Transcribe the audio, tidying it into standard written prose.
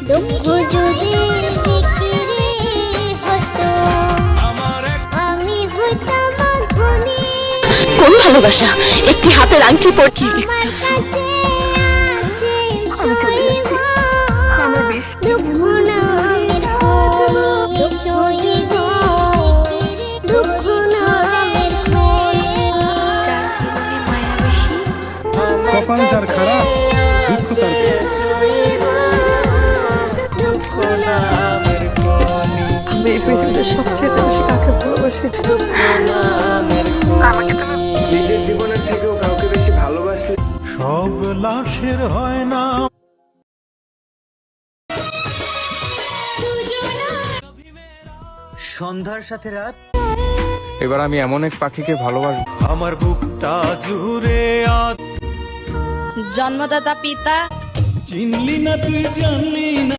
দুঃখ যদি বিক্রি হতো আমি হইতাম ধনী। কোন ভালোবাসা একটি হাতের আংটি পরছি। আমার কাছে আছে সইব দুঃখ নামের খনি সইব দুঃখ নামের খনি। কপাল যার খারাপ দুঃখ তার সইব দুঃখ নামের খনি আমি এই পৃথিবীতে সবচেয়ে বেশি কাকে ভালোবাসি। দুঃখ নামের খনি। নিজের জীবনের থেকেও কাউকে বেশি ভালোবাসলে সব লাশের হয় না। সন্ধ্যার সাথে রাত। এবার আমি এমন এক পাখিকে ভালোবাসবো আমার বুকটা জুড়ে আজ জন্মদাতা পিতা চিনলি না তুই জানলি না।